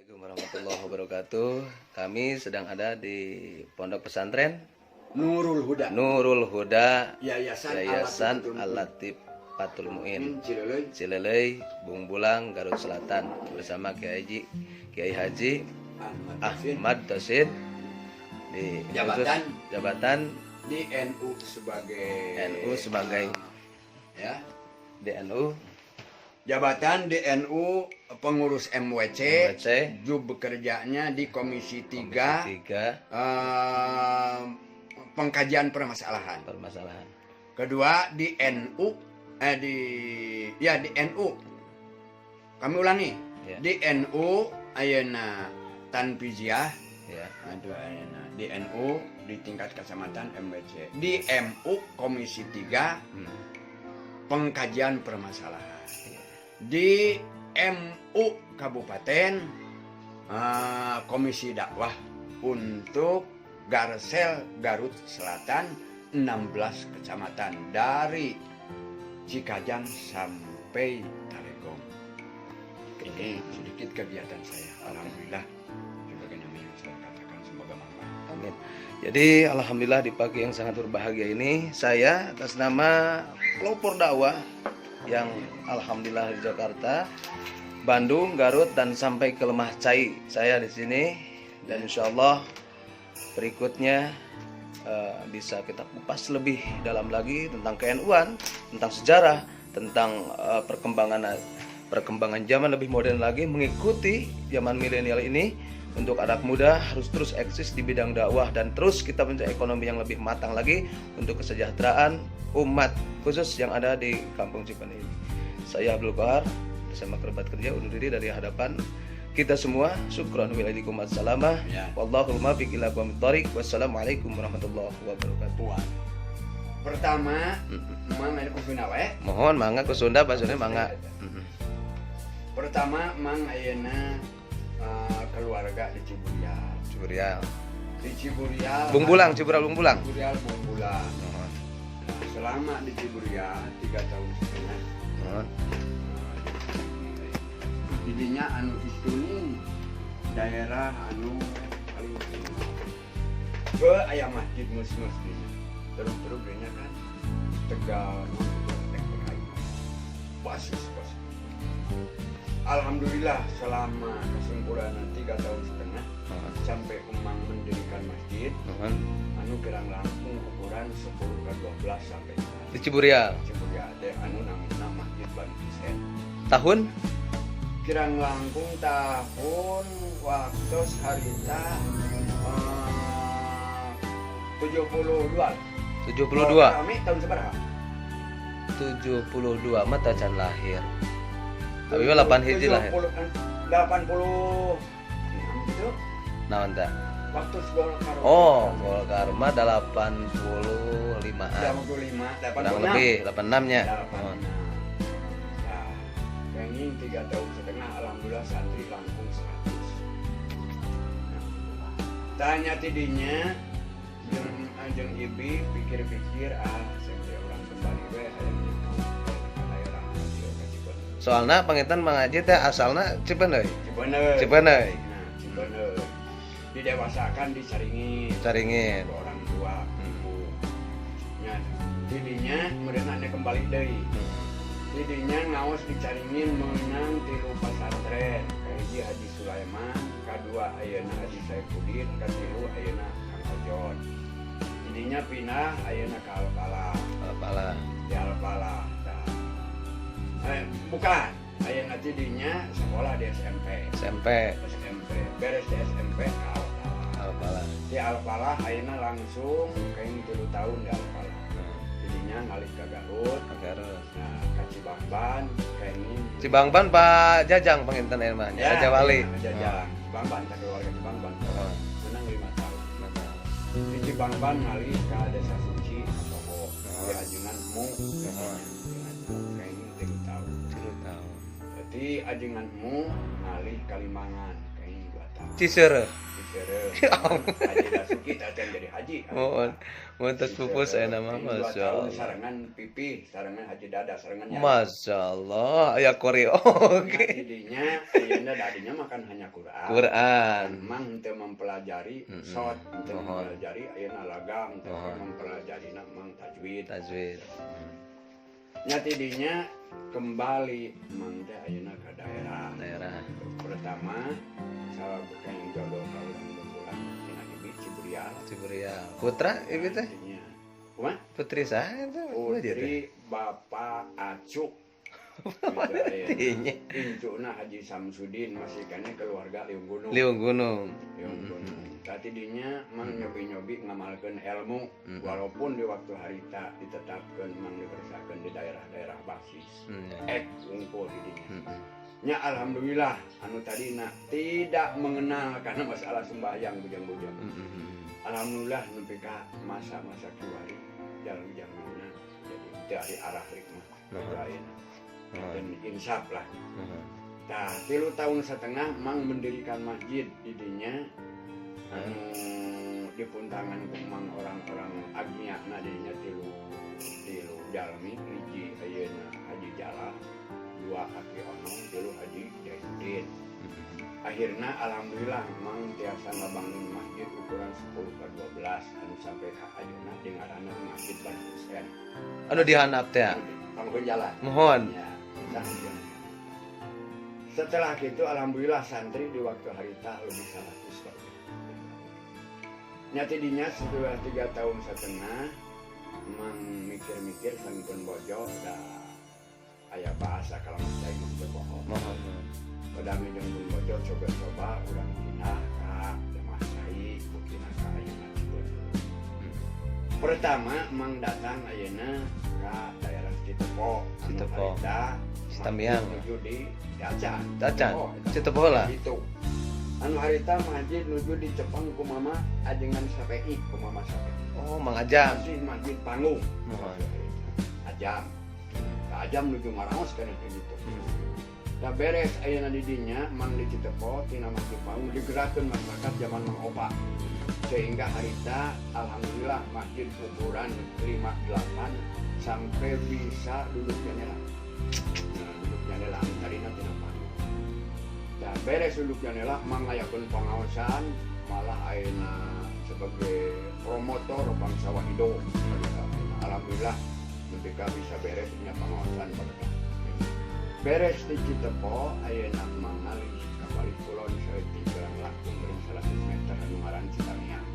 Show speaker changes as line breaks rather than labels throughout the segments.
Assalamualaikum warahmatullahi wabarakatuh. Kami sedang ada di Pondok Pesantren Nurul Huda, Yayasan Al-Latif Fathul Muin, Cilelei, Bung Bulang, Garut Selatan, bersama Kiai Haji Ahmad Tosid di jabatan
di NU sebagai ya
DNU,
jabatan di NU pengurus MWC. Bekerjanya di Komisi 3 pengkajian permasalahan. Kedua di NU di NU. Kami ulangi.
Ya.
Di NU ayeuna Tanfiziah
ya.
Di NU di tingkat kecamatan MWC. Di MU Komisi 3 pengkajian permasalahan. Di MU Kabupaten Komisi Dakwah untuk Garsel Garut Selatan 16 kecamatan dari Cikajang sampai Talegong. Ini sedikit kegiatan saya. Alhamdulillah. Sebagaimana yang saya katakan, semoga manfaat.
Amin. Jadi alhamdulillah di pagi yang sangat berbahagia ini saya atas nama pelopor dakwah yang alhamdulillah di Jakarta, Bandung, Garut dan sampai ke Lemah Cai saya di sini, dan insya Allah berikutnya bisa kita kupas lebih dalam lagi tentang KNU-an, tentang sejarah, tentang perkembangan zaman lebih modern lagi mengikuti zaman milenial ini. Untuk anak muda harus terus eksis di bidang dakwah dan terus kita mencari ekonomi yang lebih matang lagi untuk kesejahteraan umat khusus yang ada di Kampung Cipane ini. Saya Abdul Qahar bersama kerabat kerja undur diri dari hadapan kita semua. Syukran wa'alaikum assalamah. Wallahul muwaffiq ila aqwamit thoriq. Wassalamualaikum warahmatullahi wabarakatuh.
Pertama, Mang ada kusuna wae.
Mohon mangga ke Sunda, bahasanya mangga.
Pertama, Mang ayeuna keluarga di Ciburial. Di Ciburial.
Bung Bulang.
Bung Bulang. Selama di Ciburial 3 tahun setengah. Didinya anu istuni daerah anu paling ke aya masjid muslim. Terus dinya kan Tegal basis. Alhamdulillah selama kesimpulan 3 tahun setengah sampai Umang mendirikan masjid anu kirang langkung ukuran 10x12 sampai
Di Ciburial
ada anu namanya Masjid Bani Hussein.
tahun
Kirang langkung tahun waktu harita 72. Kami tahun seberapa?
72 mah tacan lahir. Tapi 8 hiji lahir.
80 gitu.
Naon tah?
Waktu Golkar.
Oh, Golkar mah 85-an.
85,
Kurang lebih 86-nya. Oh.
Nah, pengen 3 tahun setengah alhamdulillah santri langkung 100. Tanya tidinya jeung ibi pikir-pikir sampai orang kembali we
Soalna pangitan Mang Haji teh asalna Cipeuneuy.
Cipeuneuy. Didewasakan di Caringin. Orang tua ibu. Nya tidinya meunana kembali deui. Tidinya ngaos di Caringin meunang tilu pasantren. Kahiji Haji Sulaiman, kadua ayeuna Haji Saifuddin, katilu ayeuna Kang Ojon. Tidinya pindah ayeuna ka Alpala. Di Alpala. Bukan, ayeuna tidinya sekolah di SMP. Beres di SMP ke
Alpala.
Di Alpala ayeuna langsung kain 3 tahun di Alpala. Tidinya ngalih ke Garut. Nah, ka Cibangban kain
Cibangban Pak Jajang panginten mah nya Raja Wali.
Jajang. Cibangban ka keluarga Cibangban. Menang 5 tahun. Di Cibangban ngalih ke Desa Suci Soho. Di Ajengan Mu. Jadi ajenganmu ngalih Kalimangan kayak 2 tahun.
Ciseureuh.
seureum. Haji Basuki teh jadi haji.
Mohon tes pupus saya nama
Masya
Masya Allah.
Sarangan pipih, sarangan haji dada, sarangan nyala.
Masya Allah, ya koreo.
Oke. Didinya, ayeuna dadinya makan hanya Quran.
Quran.
Memang teu mempelajari shot, teu mempelajari ayeuna lagam, teu mempelajari mang tajwid.
Tajwid.
Nya tidinya kembali mang teh ayeuna ke daerah. Pertama, salah bukan jodoh kalau bulan tina ibi Ciburial.
Putra ibu teh?
Kumaha?
Putri saya teh.
Putri Bapak Acuk. Incuna Haji Samsudin masih kene keluarga
Liung Gunung.
Tadi dinya mang nyobi-nyobi ngamalkeun ilmu walaupun di waktu harita ditetapkeun mang dipersakeun di daerah-daerah basis. Unggul di dinya. Nya alhamdulillah anu tadina tidak mengenal karena masalah sembahyang bujang-bujang. Alhamdulillah nepi ka masa-masa kiwari jalur-jalurna jadi dari arah hikmah lain. Dan insaf lah. Nah, 3 tahun setengah mang mendirikan masjid didinya anu dipuntangan ku mang orang-orang agniana didinya tilu jalmi hiji ayeuna Haji Jalal, 2 Kaki Onong, 3 Haji Jaidin. Akhirnya alhamdulillah mang tiasa ngabangun masjid ukuran 10x12 anu sampai ka ayeuna dengaranna Masjid Bani Husein.
Anu dihandap teh.
Panggon jalan.
Mohon.
Ya. Setelah itu alhamdulillah santri di waktu harita lebih 100 kali. Nyatidinya setelah 3 tahun setengah mang mikir-mikir sangkeun bojo da aya bahasa kalau saya mah teu bohong. Pada minjem pun bojo coba-coba urang pindah ka Jemaah Syai buktina ka ayeuna Pertama mang datang ayeuna ka daerah Citepo.
Tamiang
menuju di Dacan.
Citepo lah.
Itu. Anu harita masjid menuju di Cepang ku mama ajengan Sapei, ku mama Sapei.
Oh, Mang Ajam.
Masjid Panggung. Ajam. Ka Ajam menuju Maraos kan itu gitu. Da beres ayeuna di dinya mang di Citepo tina Masjid Panggung digerakkeun masyarakat zaman Mang Opa. Sehingga harita alhamdulillah masjid ukuran 58 sampai bisa duduk jendela. Duduk jendela tadi nanti nampak. Dan beres duduk jendela mengayakan pengawasan malah ayeuna sebagai promotor bangsa Wahido. Alhamdulillah ketika bisa beres punya pengawasan pada beres di Citepo ayeuna mangalih kapal kulon saeutik kurang langkung 100 meter anu ngaran Citamiang.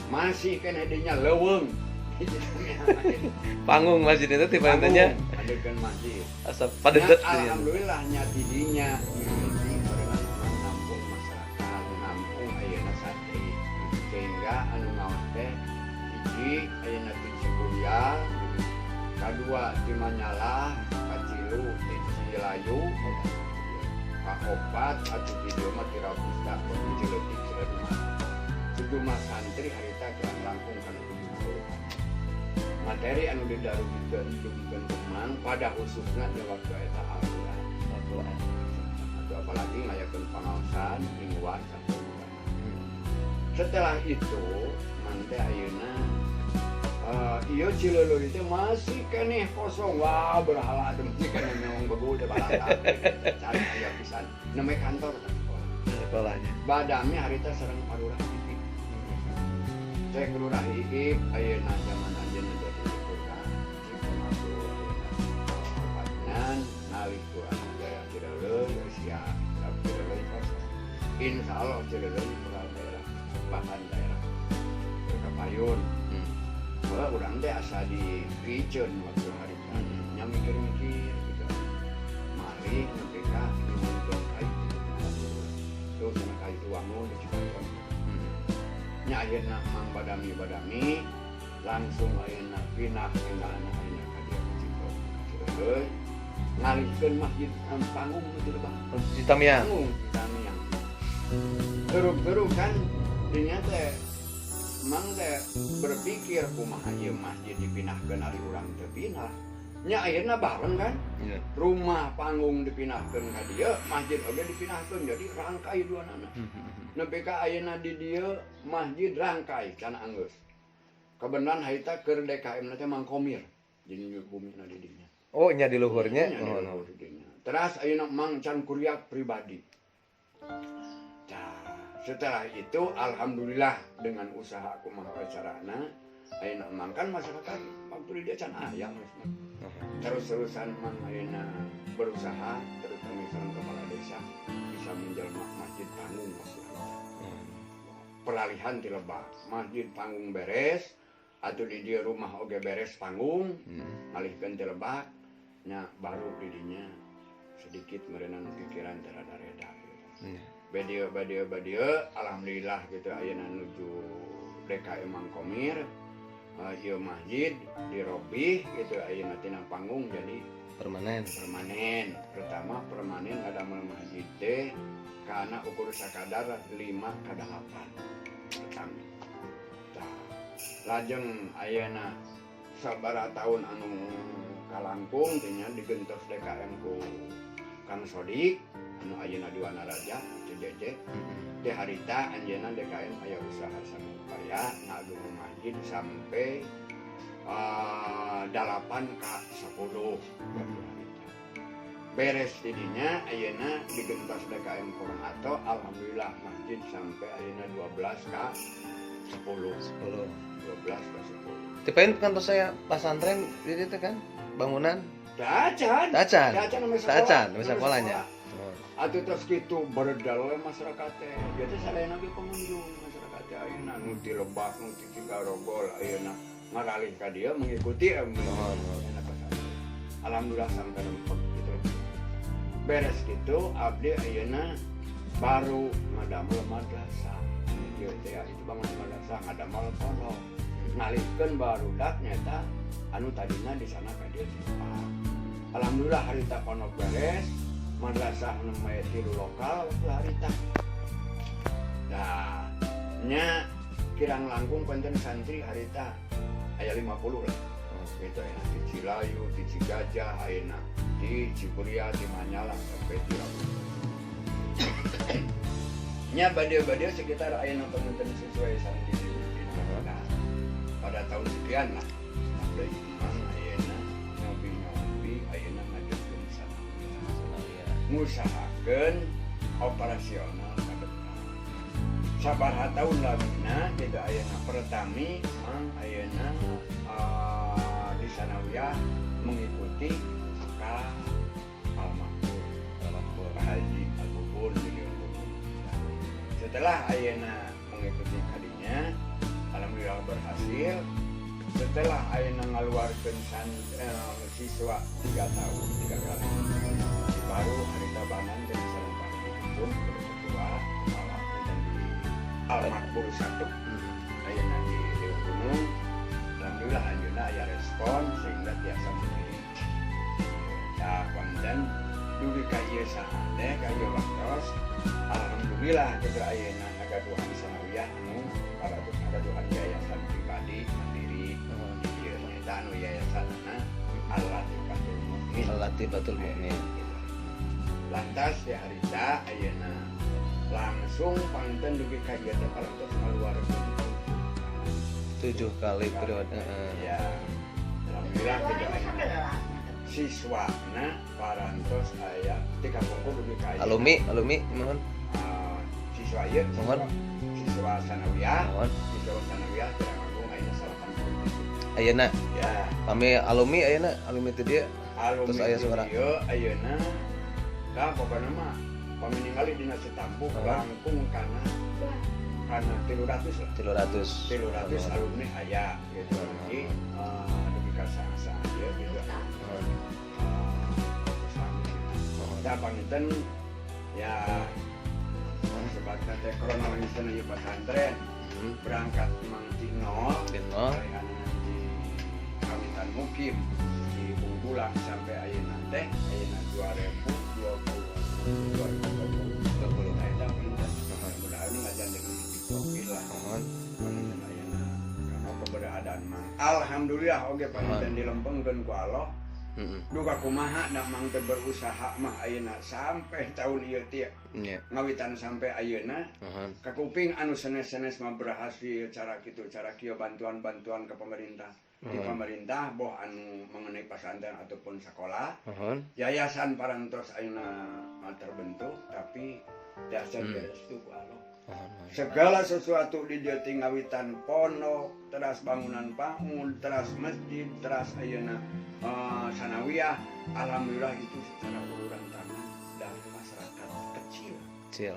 Masih kena dinya leuweung.
Panggung masjid itu tiba tanya
adegan masjid
asap padedet
alhamdulillah nyatidinya mimiti orang nampung masyarakat nampung ayeuna santri sehingga anu ngaos teh hiji ayeuna di Ciburial, kadua di Manyalah, Kacilu, di Cilayu, kaopat atuh di dieu mah ti Rabusta di Cileutik Ciledug. Sejumlah santri harita kurang langkung kana materi anu didarugikeun kumang pada khususnya di waktu eta Al-Qur'an. Atau apalagi ngayakeun pangaosan mingguan sampai bulan. Setelah itu mante ayeuna ieu Cileuleuh itu masih keneh kosong. Wah, berhala atuh masih keneh memang begu teh balata. Cari aya pisan. Neme kantor kan
sekolahnya.
Badami harita sareng parurah Iip. Cek lurah Iip ayeuna zaman anjeunna nalih kurang daerah Cileuleuh siap Cileuleuh kosong. Insya Allah Cileuleuh kurang daerah bahkan daerah Kapayun. Malah urang teh asa di piceun waktu hari nya mikir-mikir gitu. Mari nepi ka nyumbang kai terus cenah kai wangun di Cipaton. Nya ayeuna mang badami langsung ayeuna pinah tinggalna ayeuna ka dieu Cileuleuh. Ngalihkeun masjid Panggung itu Bang.
Citamiang.
Citamiang. Geruk-geruk kan dinya teh mang teh berpikir kumaha ieu masjid dipindahkeun ari urang teu pindah. nya akhirnya bareng kan
Iya.
rumah panggung dipindahkan ka dieu masjid oge dipindahkan jadi rangkai dua nana nepi ka ayeuna di dieu masjid rangkai can anggeus kebenaran haita keur DKM teh mangkomir jadi bumi na di dinya
Oh, nya di luhurnya.
Nya di luhur di dinya. Terus ayeuna mang can kuriak pribadi setelah itu alhamdulillah dengan usaha kumaha carana ayeuna mang kan masyarakat waktu dia can aya terus-terusan mang ayeuna berusaha terus misalnya kepala desa bisa menjelma masjid panggung peralihan ti lebah masjid panggung beres atau di dia rumah oge beres panggung alihkeun ti lebah nya baru di dinya sedikit merenang pikiran terada-reda badia alhamdulillah gitu ayeuna nuju DKM Mangkomir ieu masjid dirobih gitu ayeuna tina panggung jadi
Permanen.
Pertama permanen ada masjid teh kana ukur sakadar 5 ka 8 pertama lajeng ayeuna sabaraha taun anu kalangkung teh nya digentos DKM ku Kang Sodik anu ayeuna di Wanaraja CJJ teh harita anjeunna DKM aya usaha samupaya ngagung masjid sampai 8 ka 10 beres tidinya ayeuna digentos DKM Kurang atau alhamdulillah masjid sampai ayeuna 12 ka 10 12 ka 10
Tipain kantor saya pesantren di itu kan bangunan
Tacan
nama sekolahnya.
Atuh terus kitu beredal masyarakat teh. Dia teh sadayana ge pengunjung masyarakat teh ayeuna nu di Lebak nu di Cigarogol ayeuna ngaralih ka dieu mengikuti alhamdulillah sampai lempeng gitu. Beres gitu abdi ayeuna baru ngadamel madrasah. Ieu teh itu bangun madrasah ngadamel pondok. Ngalihkeun barudak nyata anu tadinya di sana ka dieu alhamdulillah harita pondok beres madrasah namanya tilu lokal waktu harita nah nya kirang langkung penten santri harita aya 50 lah gitu ya di Cilayu, di Cigajah, ayeuna di Ciburia, di Manyala sampai di nya badia-badia sekitar ayeuna penten sesuai santri di nah, pada tahun sekian lah ada imam ayeuna nyobi ayeuna ngajukeun sana ngusahakeun operasional ka depan sabaraha taun labina gitu ayeuna pertami mang ayeuna di sanawiyah mengikuti ka Al-Makmur Haji Al-Bubur setelah ayeuna mengikuti kadinya alhamdulillah berhasil setelah ayeuna ngaluarkeun siswa 3 tahun 3 kali baru harita banan dan sareng panggung ketua kepala dan di Al-Makmur 1 ayeuna di Dewa Gunung alhamdulillah anjeunna aya respon sehingga tiasa mungkin ya konten dugi ka ieu saha teh ka ieu waktos alhamdulillah kita ayeuna ngagaduhan sanawiyah anu ngagaduhan yayasan pribadi mandiri ieu nya anu yayasanna Al-Latifatul Mukmin lantas ya harita ayeuna langsung panten dugi ka ieu teh parantos ngaluarkeun
7 kali periode.
Ya alhamdulillah kita siswana parantos aya tika pungkur dugi ka
alumni mohon
siswa ieu
mohon
siswa sanawiyah kirang langkung ayeuna 80
ayeuna
ya
kami alumni teh dia terus aya suara
ieu ayeuna da pokona mah pami ningali dina Citampuk langkung kana 300 lah 300 alumni aya gitu jadi dugi ka saha ieu gitu da panginten ya sebagai teh kronologisna ieu pesantren berangkat mang Tino di Kawitan Mukim di Bungkulang sampai ayeuna teh ayeuna 2020 eta mudah-mudahan ngajan deui di lah ayeuna karena keberadaan mang alhamdulillah oge panjenengan dilempengkeun ku Allah duka kumaha da mang teu berusaha mah ayeuna sampai tahun ieu teh ngawitan sampai ayeuna kakuping anu sanes-sanes mah berhasil cara kitu cara kieu bantuan-bantuan ke pemerintah di pemerintah boh anu mengenai pesantren ataupun sekolah yayasan parantos ayeuna terbentuk tapi dasar restu ku Allah segala sesuatu di dieu ngawitan pondok teras bangunan bangun teras masjid teras ayeuna sanawiyah alhamdulillah itu secara uluran tangan dari masyarakat kecil
ya.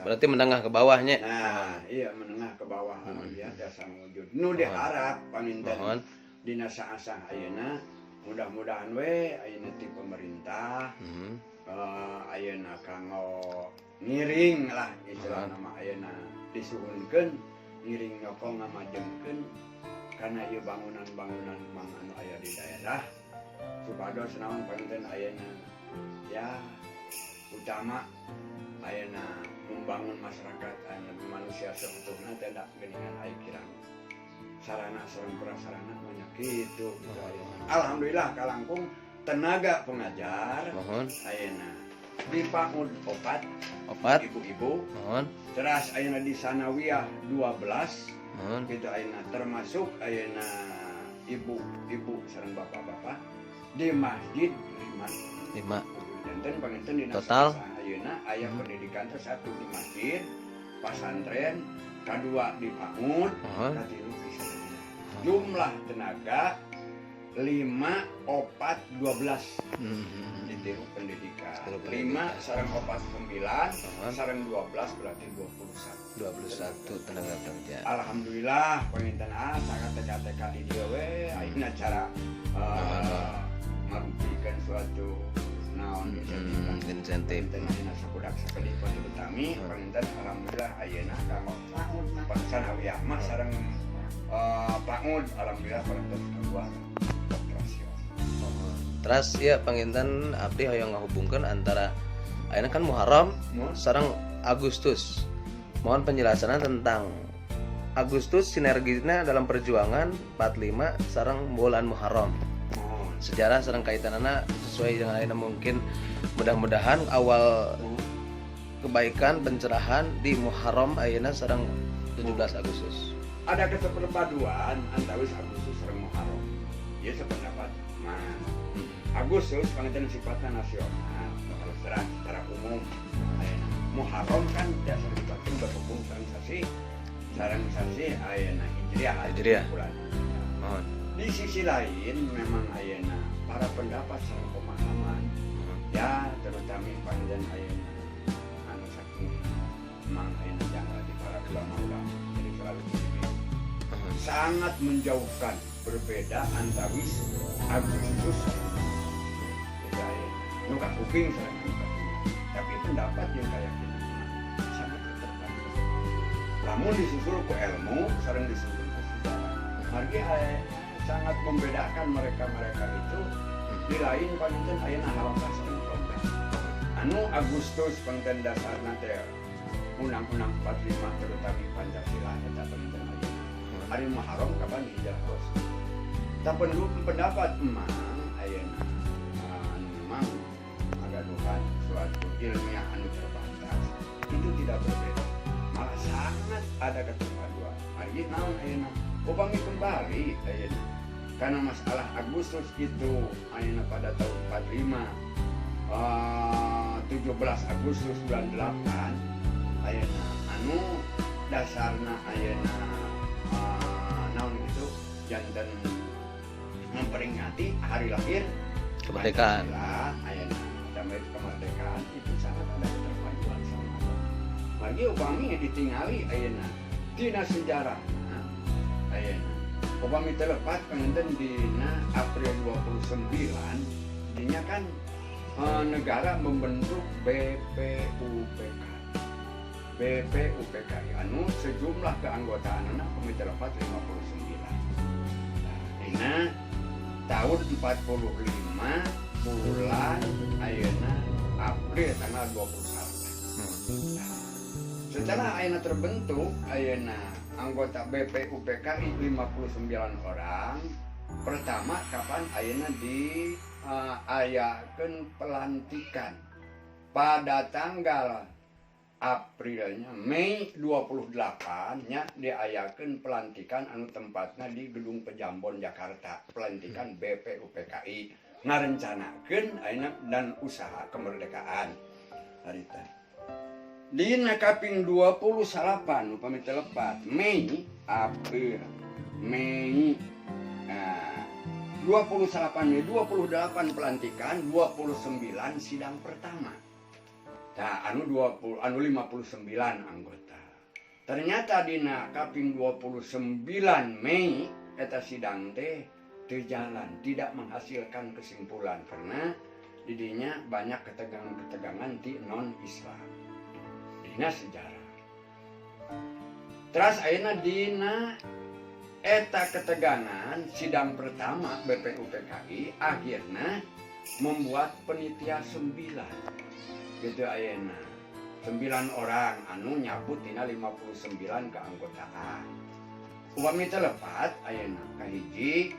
Berarti menengah ke bawahnya.
Nah iya menengah ke bawah ya dasar wujud nu diharap paminten dina saasah ayeuna mudah-mudahan we ayeuna ti pemerintah ayeuna kanggo ngiring lah istilah nama ayeuna disuhunkeun ngiring nyokong ngamajengkeun karena ieu bangunan-bangunan mang anu aya di daerah supados naon panten ayeuna ya utama ayeuna membangun masyarakat anu manusia seutuhna teh da geuningan aya kirang sarana sareng prasarana banyak kitu alhamdulillah kalangkung tenaga pengajar ayeuna di PAUD opat ibu-ibu teras ayeuna di sanawiyah 12 gitu ayeuna termasuk ayeuna ibu-ibu sareng bapak-bapak di masjid 5 dan panginten di
total
ayeuna aya pendidikan satu di masjid pesantren kedua di PAUD katilu bisa jumlah tenaga 5, 4, 12 ditiru pendidikan 5 sareng 4 9 sareng 12 berarti 21
tenaga kerja
alhamdulillah panginten sangat TK di dieu we ayeuna cara ngarupikeun suatu naon insentif ayeuna sakudak sakedik utami panginten alhamdulillah ayeuna kanggo sanawiyah mah sareng PAUD alhamdulillah parantos kabuah
terus ya panginten abdi hoyong ngahubungkeun antara ayeuna kan Muharram sareng Agustus. Mohon penjelasan tentang Agustus sinergisnya dalam perjuangan 45 sareng bulan Muharram. Sejarah sareng kaitanana sesuai dengan ayeuna mungkin mudah-mudahan awal kebaikan pencerahan di Muharram ayeuna sareng 17 Agustus.
Ada keseperpaduan antawis Agustus sareng Muharram. Ieu sependapat Agustus panginten sifatnya nasional kalau secara umum Muharram kan dasar dipatun berhubung sareng sasi ayeuna hijriah bulan. Di sisi lain memang ayeuna para pendapat sareng pemahaman ya terutama panjenengan ayeuna anu saking mang ayeuna jangka di para ulama-ulama jadi selalu sangat menjauhkan berbeda antawis Agustus nuka kuping tapi pendapat yang kayak gini sangat terbatas. Namun disusul ke ilmu, sering disusul ke sejarah. Margi sangat membedakan mereka itu di lain panjenengan ayeuna halangkah sering protes. Anu Agustus panten dasarna teh Undang-Undang 45 terutama Pancasila eta panjenengan ayeuna. Hari Muharram kapan hijrah bos. Tapi pendapat emang ayeuna memang agaduhan suatu ilmiah anu terbatas itu tidak berbeda malah sangat ada keterpaduan hari naon ayeuna upami kembali ayeuna karena masalah Agustus itu ayeuna pada tahun 45 17 Agustus bulan 8 ayeuna anu dasarna ayeuna naon itu janten memperingati hari lahir
kemerdekaan.
Ayeuna damai kemerdekaan itu sangat ada keterpaduan sama Allah. Bagi upami ditingali ayeuna dina sejarahna ayeuna upami terlepas panginten dina April 29 dinya kan negara membentuk BPUPKI anu sejumlah keanggotaanna komite lepas 59. Dina tahun 45 bulan ayeuna April tanggal 21. Setelah ayeuna terbentuk ayeuna anggota BPUPKI 59 orang. Pertama kapan ayeuna di ayakeun pelantikan pada tanggal Aprilnya Mei 28 nya diayakeun pelantikan anu tempatna di Gedung Pejambon Jakarta, pelantikan BPUPKI ngarencanakeun ayeuna dan usaha kemerdekaan harita. Dina kaping 28 upami telepat Mei April Mei 28 Mei 28 pelantikan, 29 sidang pertama. Nah, anu 59 anggota. Ternyata dina kaping 29 Mei eta sidang teh teu jalan, tidak menghasilkan kesimpulan karena didinya banyak ketegangan-ketegangan di non-Islam. Dina sejarah. Terus ayeuna dina eta ketegangan sidang pertama BPUPKI akhirnya membuat penitia 9. Gitu ayeuna 9 orang anu nyabut tina 59 keanggotaan. Upami telepat ayeuna kahiji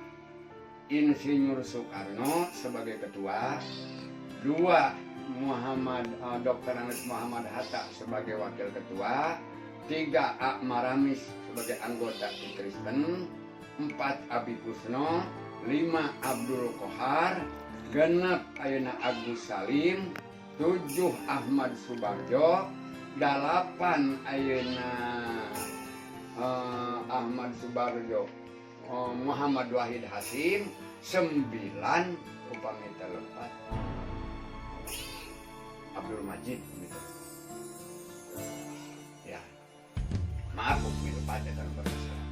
Insinyur Soekarno sebagai ketua, 2 Dr. Andes Muhammad Hatta sebagai wakil ketua, 3 A. Maramis sebagai anggota Kristen, 4 Abi Kusno, 5 Abdul Kohar, 6 ayeuna Agus Salim, 7 Ahmad Subarjo, 8 ayeuna Ahmad Subarjo, Muhammad Wahid Hasim, 9 upami telepat Abdul Majid gitu. Ya. Maaf upami telepat eta bersalah.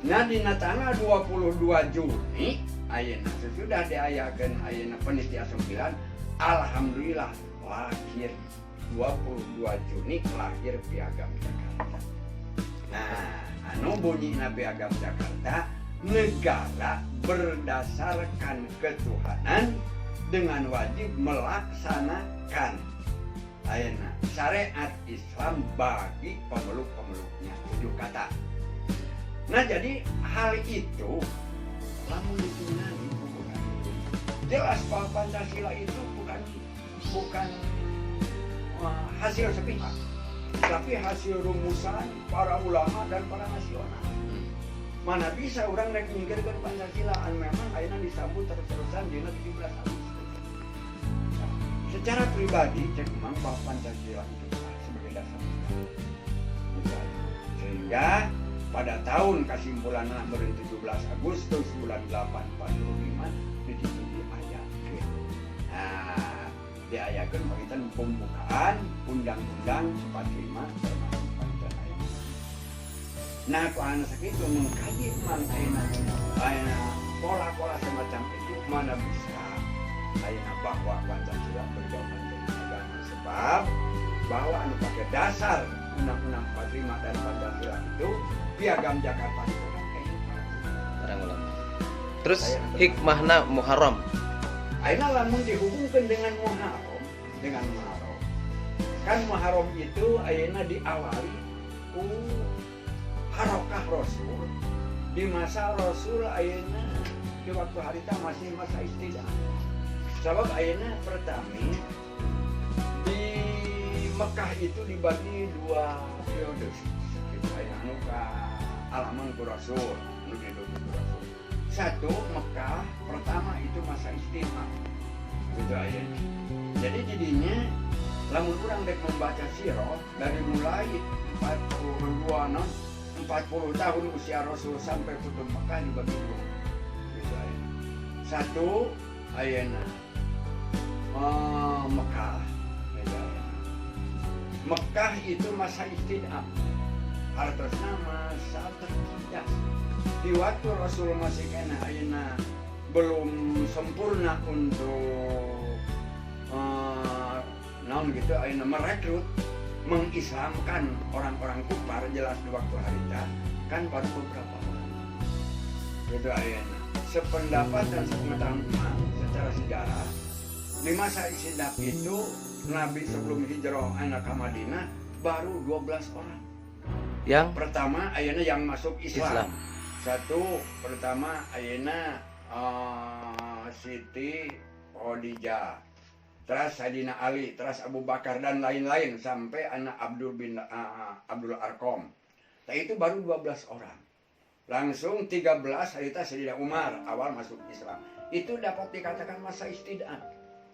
Nah dina tanggal 22 Juni ayeuna sesudah diayakeun ayeuna panitia 9, alhamdulillah lahir 22 Juni lahir Piagam Jakarta. Nah, anu bunyina Piagam Jakarta, negara berdasarkan ketuhanan dengan wajib melaksanakan ayeuna syariat Islam bagi pemeluk-pemeluknya, 7 kata. Nah, jadi hal itu lamun ditunani bukan jelas bahwa Pancasila itu bukan hasil sepihak, tapi hasil rumusan para ulama dan para nasional. Mana bisa orang rek mikirkeun Pancasila anu memang ayeuna disambut terus-terusan dina 17 Agustus. Nah, secara pribadi cek memang bahwa Pancasila itu sebagai dasar negara. Sehingga pada tahun kesimpulan beureun 17 Agustus bulan 845 diditu diayakeun. Nah, diayakeun pagitan pembukaan Undang-Undang 45 termasuk Pancasila. Nah, ku anu sakitu mengkaji man ayeuna pola-pola semacam itu mana bisa ayeuna bahwa Pancasila berjalan dari agama, sebab bahwa anu pakai dasar Undang-Undang 45 dan Pancasila itu Piagam Jakarta itu kan
Para ulama. Terus hikmahna Muharram.
ayeuna lamun dihubungkan dengan Muharram, kan Muharram itu ayeuna diawali ku harokah Rasul di masa Rasul ayeuna di waktu harita masih masa istidah. Sebab ayeuna pertami di Mekah itu dibagi 2 periode. Itu ayeuna ka alaman ku Rasul, nu hidup ku Rasul. 1 Mekah pertama itu masa istimewa. Itu ayeuna. Jadi jadinya lamun urang dek membaca sirah dari mulai 40 tahun usia Rasul sampai putus Mekah dibagi 2. Gitu ayeuna. 1 ayeuna Mekah. Gitu ayeuna. Mekah itu masa istidam. Artosna masa tertindas. Di waktu Rasul masih kena ayeuna belum sempurna untuk naon gitu ayeuna merekrut mengislamkan orang-orang kufar, jelas di waktu harita kan baru beberapa orang. Gitu ayeuna. Sependapat dan sepengetahuan imam secara sejarah di masa istidam itu Nabi sebelum hijrah anak ke Madinah baru 12 orang. Yang pertama ayeuna yang masuk Islam. 1 pertama ayeuna Siti Khadijah, terus Sayyidina Ali, terus Abu Bakar dan lain-lain sampai anak Abdul Arqam. Nah, itu baru 12 orang. Langsung 13 harita Sayyidina Umar awal masuk Islam. Itu dapat dikatakan masa istidad.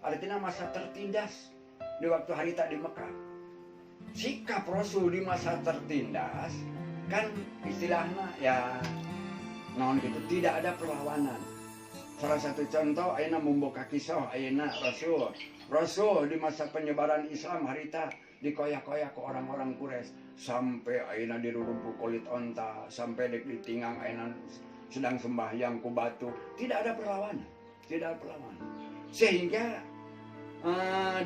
Artinya masa tertindas di waktu harita di Mekah. Sikap Rasul di masa tertindas kan istilahnya ya non gitu, tidak ada perlawanan. Salah satu contoh ayeuna membuka kisah ayeuna Rasul di masa penyebaran Islam harita dikoyak-koyak ke orang-orang Quraisy sampai ayeuna dirurupuk kulit onta, sampai ditinggang ayeuna sedang sembahyang ku batu, tidak ada perlawanan, sehingga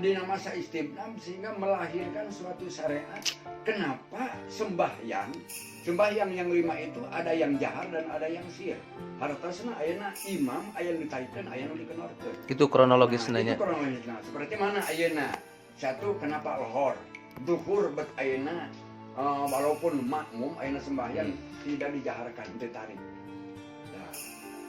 di masa istibdad sehingga melahirkan suatu syariat. Kenapa sembahyang yang 5 itu ada yang jahar dan ada yang sir. Hartosna ayeuna imam aya nu ditarikeun aya nu dikenorkeun.
Itu kronologis nanya.
Itu kronologisna. Seperti mana ayeuna? Satu, kenapa lohor? Duhur bet ayeuna walaupun makmum ayeuna sembahyang tidak dijaharkan, ditarik.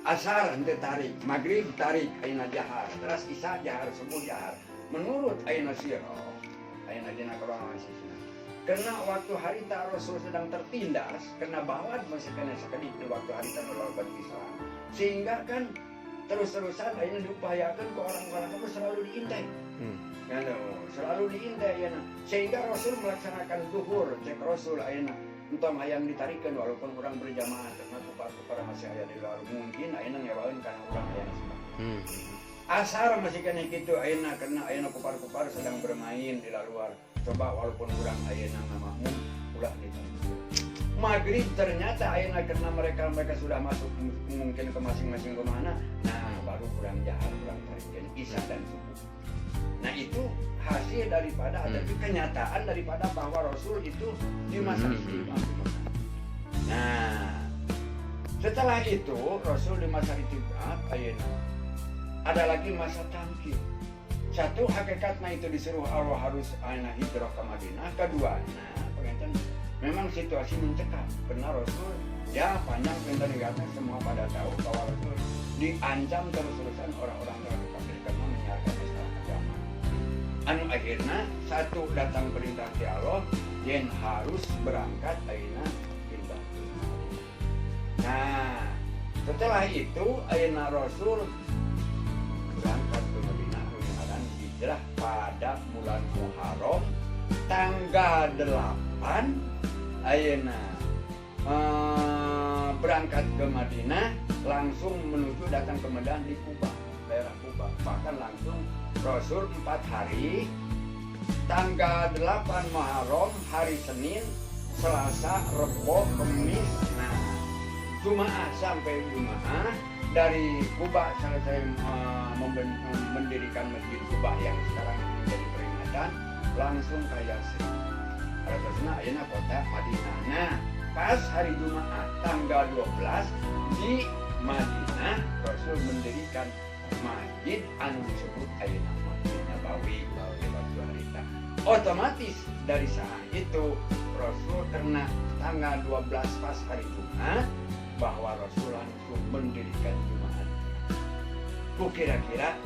Asar henteu tarik, maghrib tarik, ayeuna jahar, terus isya jahar, subuh jahar. Menurut ayeuna sirah, ayeuna dina kronologisna. Karena waktu harita Rasul sedang tertindas, karena balad masih kena sakedik di waktu harita melawan Islam. Sehingga kan terus-terusan ayeuna diupayakan ke orang-orang itu selalu diintai. Selalu diintai ayeuna. Sehingga Rasul melaksanakan zuhur, cek Rasul ayeuna entong hayang ditarikeun walaupun orang berjamaah karena kupar masih aya di luar, mungkin ayeuna ngewaeun kana urang aya sembah. Asar masih kena kitu ayeuna karena ayeuna kupar-kupar sedang bermain di luar. Coba walaupun urang ayeuna makmum ulah ditarikeun. Maghrib ternyata ayeuna karena mereka sudah masuk mungkin ke masing-masing rumahna, nah baru urang jahar, urang tarikeun isya dan subuh. Nah itu hasil daripada atau kenyataan daripada bahwa Rasul itu di masa istibdad. Nah setelah itu Rasul di masa istibdad ayeuna ada lagi masa tamkin. Satu, hakikatnya itu disuruh Allah harus ayeuna hijrah ke Madinah. Kedua, pengen memang situasi mencekam karena Rasul ya panjang pendengarnya semua pada tahu bahwa Rasul diancam terus-terusan orang-orang kafir karena menyiarkan Islam agama. Anu akhirnya satu datang perintah dari Allah yang harus berangkat ayeuna pindah. Nah setelah itu ayeuna Rasul berangkat ke Madinah mengenalkan hijrah pada bulan Muharram tanggal 8 ayeuna berangkat ke Madinah langsung menuju datang ke Medan di Kuba, daerah Kuba. Bahkan langsung Rasul 4 hari, tanggal 8 Muharram hari Senin, Selasa, Rebo, Kamis, Jumaah sampai Jumaah dari Kuba selesai mendirikan Masjid Kuba yang sekarang menjadi peringatan langsung ke Yatsrib. Artinya ayeuna kota Madinah. Nah, pas hari Jumaat tanggal 12 di Madinah Rasul mendirikan masjid anu disebut ayeuna Masjid Nabawi di waktu harita. Otomatis dari saat itu Rasul karena tanggal 12 pas hari Jumat bahwa Rasul langsung mendirikan Jumat. Kira-kira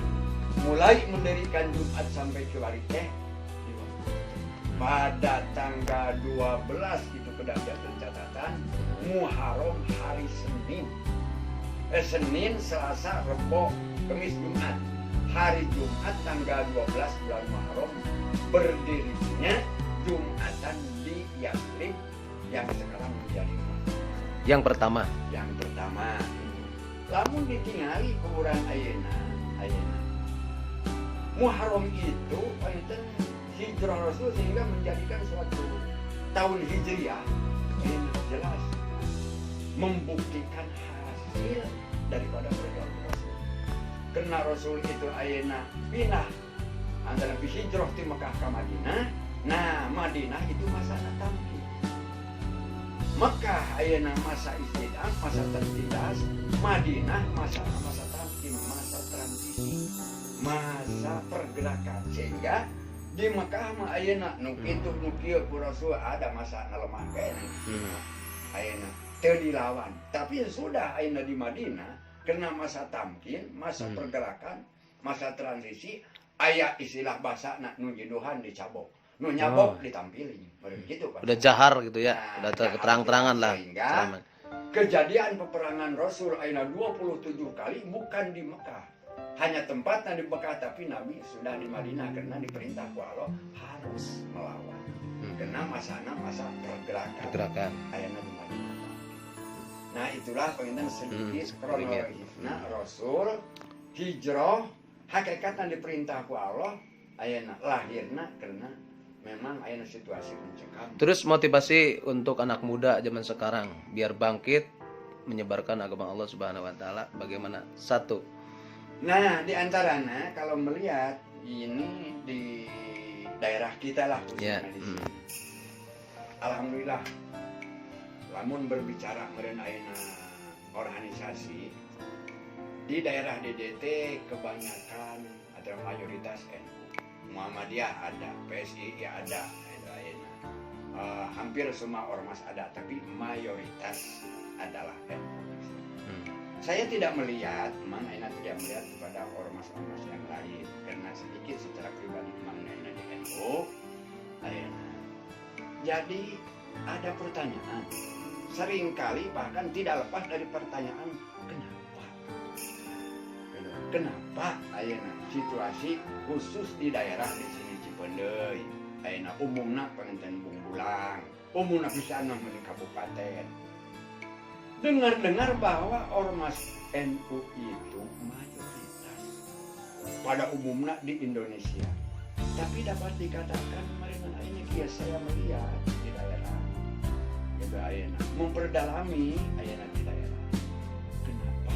mulai mendirikan Jumat sampai ke hari teh pada tanggal 12 itu kedapatan catatan Muharram hari Senin. Senin, Selasa, Rebo, Kamis, Jumat. Hari Jumat tanggal 12 bulan Muharram berdirinya Jumatan di Yatsrib yang sekarang menjadi
yang pertama.
Lamun ditinggali kurang ayeuna. Muharram itu pancen hijrah Rasul sehingga menjadikan suatu tahun Hijriah yang jelas membuktikan hasil daripada perjalanan Rasul. Karena Rasul itu ayeuna pindah antara hijrah di Mekah ke Madinah. Nah, Madinah itu masa tamkin. Mekah ayeuna masa istidad, masa tertindas. Madinah masa tamkin, masa transisi, masa pergerakan. Sehingga di Mekah mah ayeuna nu kitu nu kieu ku Rasul ada masa lemah kene. Ayeuna teu dilawan. Tapi sudah ayeuna di Madinah Karena masa tamkin, masa
Hmm.
pergerakan, masa transisi, aya istilah bahasa nak nu jedohan dicabok, nu nyabok ditampilin, begitu Pak.
Udah jahar gitu ya,
Nah,
udah
jahar
terang-terangan lah.
sehingga
Ceramah.
kejadian peperangan Rasul aina 27 kali bukan di Mekah. Hanya tempatnya di Mekah, tapi Nabi sudah di Madinah karena diperintah ku Allah harus melawan. Karena masa pergerakan. Ayana di Madinah. Nah, itulah pengintan sedikit kronologisnya Rasul hijrah hakikatnya diperintah ku Allah ayana lahirna karena memang ayana situasi mencekam.
Terus motivasi untuk anak muda zaman sekarang biar bangkit menyebarkan agama Allah Subhanahu wa taala bagaimana? Satu.
Nah, di antaranya kalau melihat ini di daerah kita lah khususnya di sini. Alhamdulillah, lamun berbicara merenai organisasi di daerah DDT kebanyakan atau mayoritas NU, Muhammadiyah ada, PSI ya ada, hampir semua ormas ada, tapi mayoritas adalah NU. Saya tidak melihat, memang Aina tidak melihat kepada ormas-ormas yang lain karena sedikit secara pribadi memang Aina di NU. Aina. Jadi ada pertanyaan, seringkali bahkan tidak lepas dari pertanyaan kenapa? Kenapa Aina situasi khusus di daerah di sini Cipendei, Aina umumna pengantin Bungbulang, umumna bisa di kabupaten. Dengar-dengar bahwa ormas NU itu mayoritas pada umumnya di Indonesia. Tapi dapat dikatakan mereka ini kia saya melihat di daerah gitu ayana memperdalami ayana di daerah. Kenapa?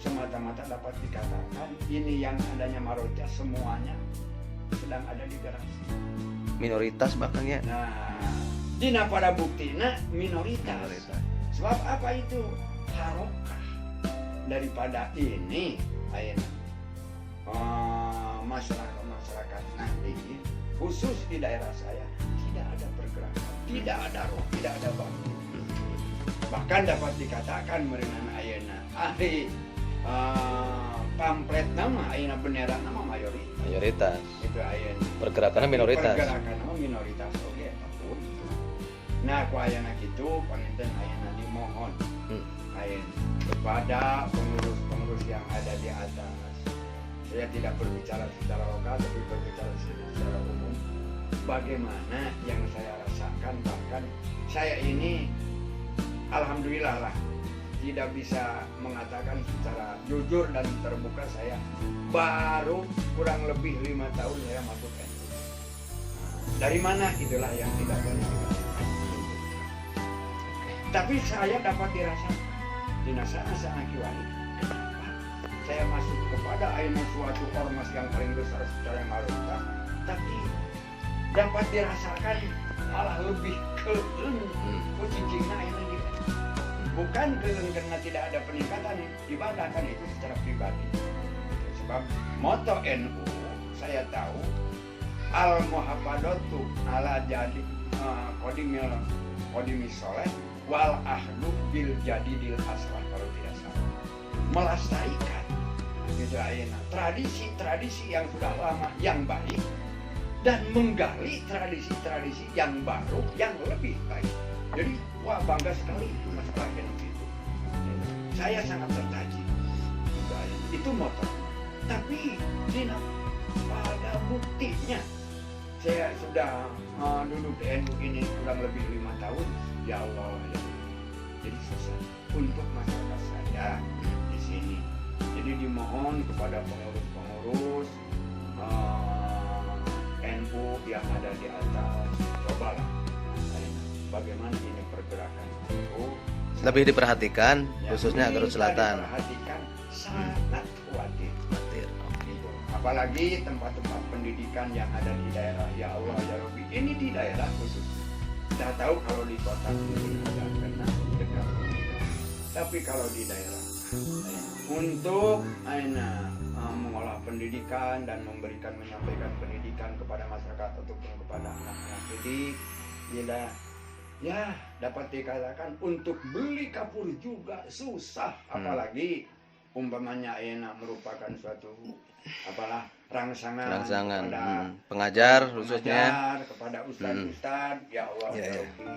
Semata-mata dapat dikatakan ini yang adanya mayoritas semuanya sedang ada di garasi.
Minoritas bahkan ya.
Nah, dina pada buktinya minoritas. Sebab apa itu? Harokah daripada ini ayana masyarakat Nahdliyin khusus di daerah saya tidak ada pergerakan, tidak ada roh, tidak ada bangkit. Bahkan dapat dikatakan merenang ayana ahli pamflet nama ayana bendera nama mayoritas. Itu ayana
Pergerakannya minoritas.
Pergerakan nama minoritas oke apapun itu. Nah, ku ayana kitu panginten ayana dimohon ayana kepada pengurus-pengurus yang ada di atas. Saya tidak berbicara secara lokal, tapi berbicara secara umum. Bagaimana yang saya rasakan, bahkan saya ini alhamdulillah lah tidak bisa mengatakan secara jujur dan terbuka saya baru kurang lebih 5 tahun saya masuk NU. Dari mana itulah yang tidak boleh dikatakan. Tapi saya dapat dirasakan di sana kiwani. Saya masuk kepada suatu ormas yang paling besar secara mayoritas, tapi dapat dirasakan malah lebih kucingnya ini gitu. Bukan karena tidak ada peningkatan ibadah kan itu secara pribadi. Sebab moto NU saya tahu al muhafadzatu ala jadi qadimil soleh wal ahlu bil jadidil aslah kalau tidak salah. Melestarikan gitu ayana tradisi-tradisi yang sudah lama yang baik dan menggali tradisi-tradisi yang baru yang lebih baik. Jadi wah bangga sekali itu masalah NU itu. Saya sangat tertaji gitu ayana. Itu motor. Tapi pada buktinya saya sudah duduk di NU ini kurang lebih 5 tahun. Ya Allah ya. Jadi susah untuk masyarakat saya di sini. Jadi dimohon kepada pengurus-pengurus NU yang ada di atas, cobalah bagaimana ini pergerakan itu
Lebih diperhatikan
ya,
khususnya Garut Selatan.
Diperhatikan sangat khawatir. Gitu. Apalagi tempat-tempat pendidikan yang ada di daerah ya Allah ya Rabbi. Ini di daerah khusus. Kita tahu kalau di kota itu tidak kena dekat. Tapi kalau di daerah untuk mengolah pendidikan dan menyampaikan pendidikan kepada masyarakat ataupun kepada anak-anak didik, ya dapat dikatakan untuk beli kapur juga susah, apalagi umpamanya enak merupakan suatu apalah rangsangan
Rangsangan,
kepada
pengajar khususnya.
pengajar, kepada ustadz-ustadz, ya Allah,
Ya,
ya
ya.
Rabbi,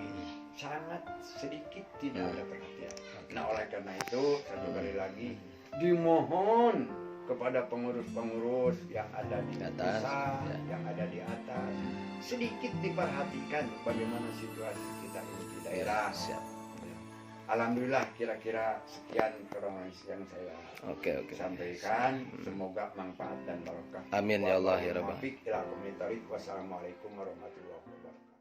sangat sedikit tidak ada perhatian.
Oke.
Nah, oleh karena itu satu kali lagi dimohon kepada pengurus-pengurus yang ada di
Atas,
desa,
ya.
yang ada di atas, sedikit diperhatikan bagaimana situasi kita ini di daerah.
Siap.
Alhamdulillah, kira-kira sekian kurang yang saya
Oke.
sampaikan. Semoga manfaat dan barokah.
Amin ya Allah ya Rabbal.
Wassalamualaikum warahmatullahi wabarakatuh.